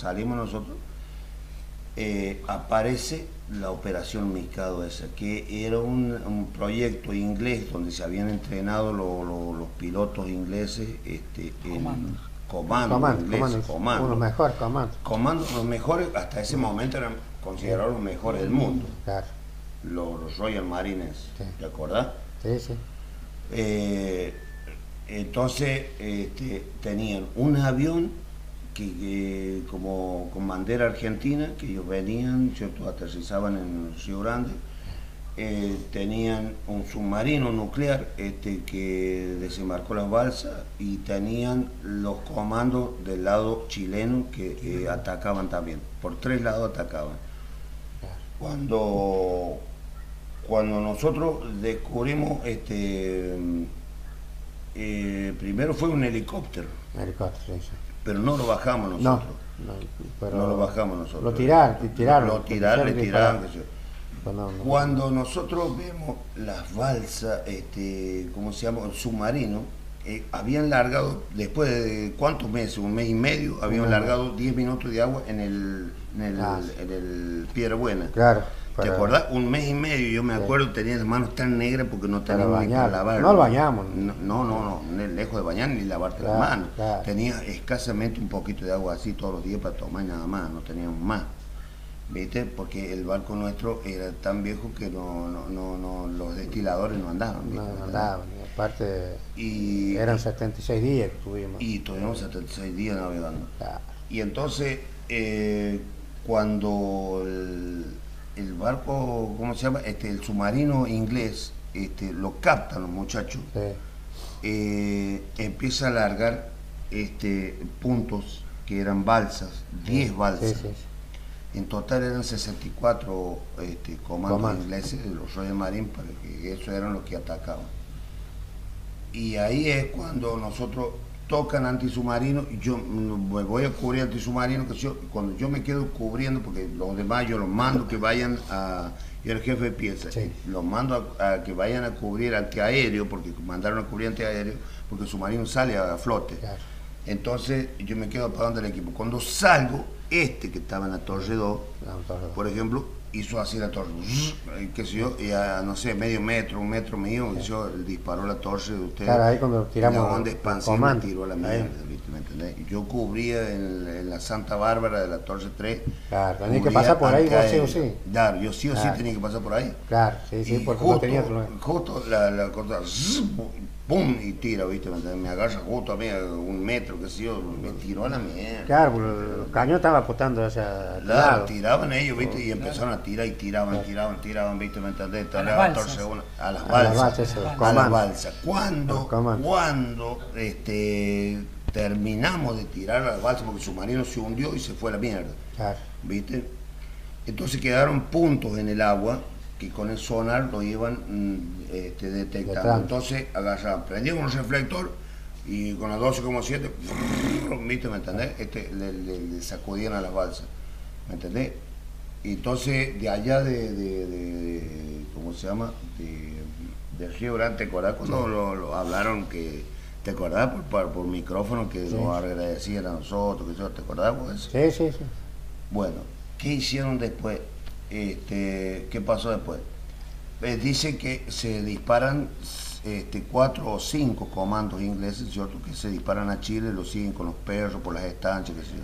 salimos nosotros, aparece la Operación Mikado esa, que era un proyecto inglés donde se habían entrenado los pilotos ingleses en comando. Uno mejor comando. Comandos, los mejores, hasta ese momento eran considerados los mejores del mundo. Claro. Los Royal Marines, Sí. ¿te acordás? Sí, sí. Entonces tenían un avión que como con bandera argentina, que ellos venían, ¿cierto? Aterrizaban en Río Grande. Tenían un submarino nuclear que desembarcó las balsas, y tenían los comandos del lado chileno que atacaban también. Por 3 lados atacaban. Cuando nosotros descubrimos, primero fue un helicóptero, Helicóptero, sí. pero no lo bajamos nosotros. No lo bajamos nosotros. Lo tiraron. Le tiraron. No. Cuando nosotros vemos las balsas, ¿cómo se llama? El submarino, habían largado, después de ¿cuántos meses? Un mes y medio, habían largado 10 minutos de agua en el Piedra Buena. Claro. ¿Te acordás? Un mes y medio, yo me acuerdo, tenía las manos tan negras porque no teníamos ni para lavar. No lo bañamos. No, lejos de bañar ni lavarte las manos. Claro. Tenía escasamente un poquito de agua así todos los días para tomar y nada más, no teníamos más. ¿Viste? Porque el barco nuestro era tan viejo que los destiladores no andaban. ¿viste? No andaban, aparte y eran 76 días que tuvimos. Y tuvimos 76 días navegando. Claro. Y entonces, cuando el barco, ¿cómo se llama? El submarino inglés, lo captan los muchachos, Sí. empieza a largar puntos que eran balsas, 10 balsas. Sí. En total eran 64 comandos ingleses de los Royal Marines, para que esos eran los que atacaban. Y ahí es cuando nosotros tocan antisubmarino, y yo me voy a cubrir antisubmarino, cuando yo me quedo cubriendo, porque los demás yo los mando que vayan a, yo era el jefe de pieza, sí. Los mando a que vayan a cubrir antiaéreo, porque mandaron a cubrir antiaéreo, porque el submarino sale a flote. Claro. Entonces yo me quedo apagando el equipo. Cuando salgo, que estaba en la Torre 2, por ejemplo, hizo así la torre, qué sé yo, y a, no sé, medio metro, un metro mío, sí. Disparó la torre de ustedes. Claro, ahí cuando tiramos la onda expansiva tiró a la mierda, ¿me entendés? Yo cubría en la Santa Bárbara de la Torre 3. Claro, tenía que pasar por ahí, vos sí o sí. Claro, yo sí o sí tenía que pasar por ahí. Claro, sí, porque justo, no tenía justo la cosa, ¡pum! Y tira, ¿viste? Me agarra justo a mí a un metro, qué sé yo, me tiró a la mierda. Claro, porque el cañón estaba apuntando hacia el lado. Tiraban ellos, ¿viste? Y empezaron a tirar y tiraban, ¿viste? ¿Me entendés? A las balsas. A las balsas. A las balsas. Cuando terminamos de tirar a las balsas, porque el submarino se hundió y se fue a la mierda. Claro. ¿Viste? Entonces quedaron puntos en el agua que con el sonar lo iban detectando. Entonces agarraban, prendían un reflector y con la 12,7, ¿viste? ¿Me entendés? Le sacudían a las balsas, ¿me entendés? Y entonces de allá ¿cómo se llama? De Río Grande, ¿te acordás cuando lo hablaron que, ¿te acordás por micrófono que nos agradecían a nosotros, ¿te acordás por eso? Sí. Bueno, ¿qué hicieron después? ¿Qué pasó después? Dice que se disparan 4 o 5 comandos ingleses, ¿cierto? Que se disparan a Chile, lo siguen con los perros por las estancias, qué sé yo.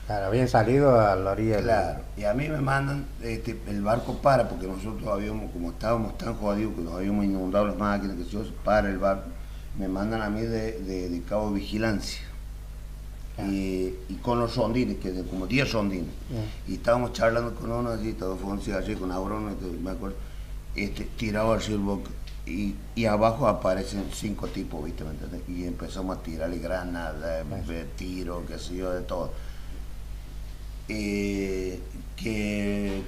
Claro, habían salido a la orilla. Claro, y a mí me mandan, el barco para, porque nosotros como estábamos tan jodidos que nos habíamos inundado las máquinas, que sé yo, para el barco, me mandan a mí de cabo de vigilancia. Y con los rondines, que como 10 rondines. Y estábamos charlando con uno allí, todo fue un cigarrillo con Abrona, me acuerdo, tirado al el boca, y abajo aparecen 5 tipos, ¿viste? ¿Me entendés? Y empezamos a tirarle granadas, tiros, qué sé yo, de todo. Que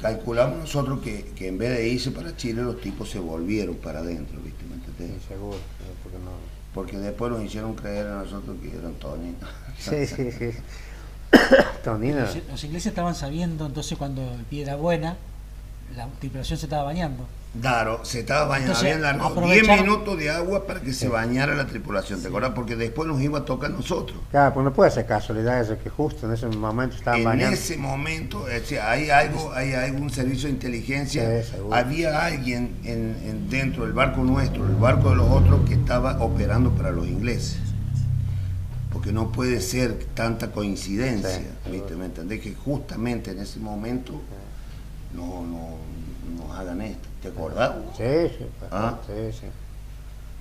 calculamos nosotros que en vez de irse para Chile, los tipos se volvieron para adentro, ¿viste? ¿Me entendés? Sí, seguro, porque después nos hicieron creer a nosotros que eran toninos. Sí. Tonino. Los ingleses estaban sabiendo entonces cuando el Piedra Buena, la tripulación se estaba bañando. Claro, se estaba bañando, Entonces, habían largado 10 minutos de agua para que se bañara la tripulación, ¿te acuerdas? Porque después nos iba a tocar a nosotros. Claro, pues no puede ser casualidad eso, que justo en ese momento estaban bañando. En ese momento, hay algún servicio de inteligencia, Sí, seguro. había alguien dentro del barco nuestro, el barco de los otros, que estaba operando para los ingleses. Porque no puede ser tanta coincidencia, Sí, ¿viste? ¿Me entendés? Que justamente en ese momento nos hagan esto. ¿Te acordás? Sí, sí, ¿Ah? sí, sí.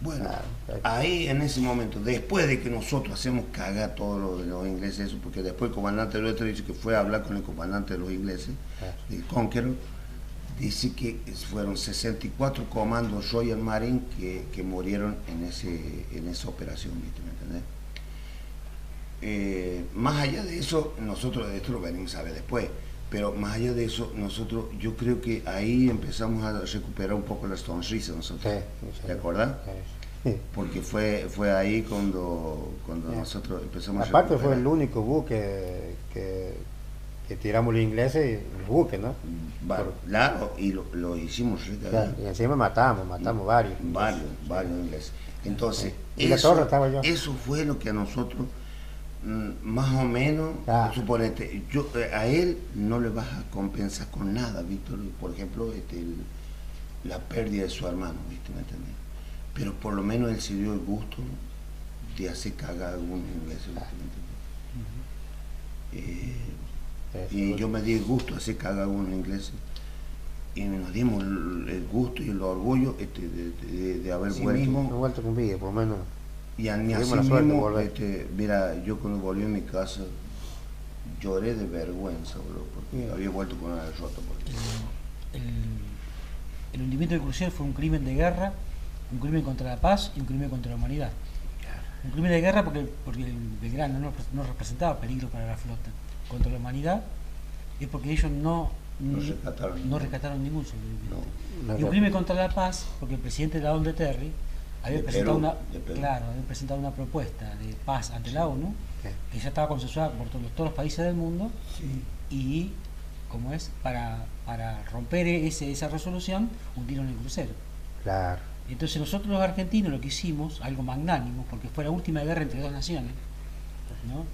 Bueno, Claro. ahí en ese momento, después de que nosotros hacemos cagar todo lo de los ingleses, eso, porque después el comandante de dice que fue a hablar con el comandante de los ingleses, el Conqueror, dice que fueron 64 comandos Royal Marine que murieron en esa operación, ¿viste? ¿Me entendés? Más allá de eso, nosotros de esto lo venimos a ver después, pero más allá de eso, nosotros, yo creo que ahí empezamos a recuperar un poco la sonrisa nosotros. Sí. ¿Te acordás? Sí. Porque fue ahí cuando Sí. nosotros empezamos a Aparte recuperar. fue el único buque que tiramos los ingleses, el buque, ¿no? Claro, y lo hicimos Claro, y encima matamos varios. varios ingleses. Entonces, Sí. Y la torre estaba yo. eso fue lo que a nosotros, más o menos, Claro. suponete, a él no le vas a compensar con nada, Víctor, por ejemplo, la pérdida de su hermano, ¿viste? ¿Me entendés? Pero por lo menos él se dio el gusto de hacer cagar a algunos ingleses, ¿viste? ¿Me entendés? Y yo me di el gusto de hacer cagar a algunos ingleses. Y nos dimos el gusto y el orgullo de haber vuelto. No he vuelto con vida, por lo menos. Y así Tuvimos la suerte de mismo, volver. mira, yo cuando volví a mi casa lloré de vergüenza, bro, porque había vuelto con una derrota. El hundimiento del crucero fue un crimen de guerra, un crimen contra la paz y un crimen contra la humanidad. Un crimen de guerra porque el Belgrano no representaba peligro para la flota. Contra la humanidad es porque ellos no rescataron ningún sobreviviente. No. Y un crimen contra la paz porque el presidente de la ONU de Terry había presentado una propuesta de paz ante la ONU que ya estaba consensuada por todos los países del mundo. Sí. Y como es para romper esa resolución, hundieron el crucero. Claro. Entonces nosotros los argentinos lo que hicimos, algo magnánimo, porque fue la última guerra entre dos naciones, ¿no?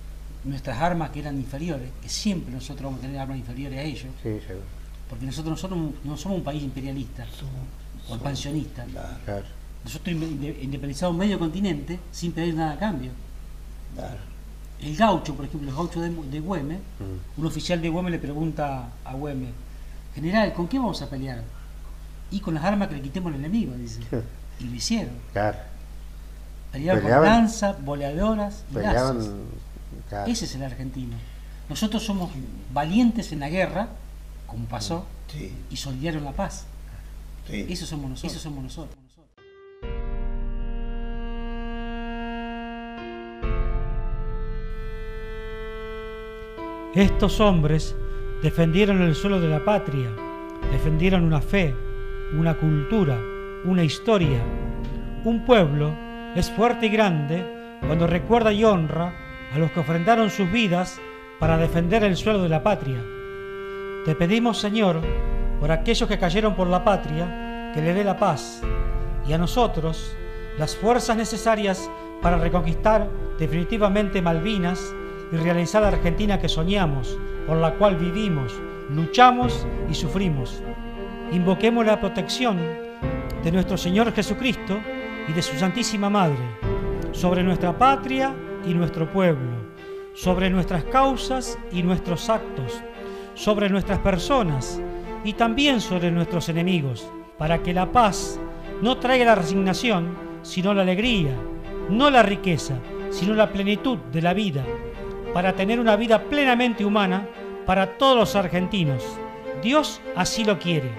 Nuestras armas que eran inferiores, que siempre nosotros vamos a tener armas inferiores a ellos, Sí, seguro. porque nosotros no somos un país imperialista o expansionista. Claro. Nosotros independizamos medio continente sin pedir nada a cambio. Claro. El gaucho, por ejemplo, los gauchos de Güemes, un oficial de Güemes le pregunta a Güemes: general, ¿con qué vamos a pelear? Y con las armas que le quitemos al enemigo, dice. Y lo hicieron. Claro. Peleaban con lanzas, boleadoras y lanzas. Claro. Ese es el argentino. Nosotros somos valientes en la guerra, como pasó, Sí. y solidarios en la paz. Sí. Eso somos nosotros. Estos hombres defendieron el suelo de la patria, defendieron una fe, una cultura, una historia. Un pueblo es fuerte y grande cuando recuerda y honra a los que ofrendaron sus vidas para defender el suelo de la patria. Te pedimos, Señor, por aquellos que cayeron por la patria, que le dé la paz, y a nosotros las fuerzas necesarias para reconquistar definitivamente Malvinas y realizar la Argentina que soñamos, por la cual vivimos, luchamos y sufrimos. Invoquemos la protección de nuestro Señor Jesucristo y de su Santísima Madre sobre nuestra patria y nuestro pueblo, sobre nuestras causas y nuestros actos, sobre nuestras personas y también sobre nuestros enemigos, para que la paz no traiga la resignación, sino la alegría, no la riqueza, sino la plenitud de la vida, para tener una vida plenamente humana para todos los argentinos. Dios así lo quiere.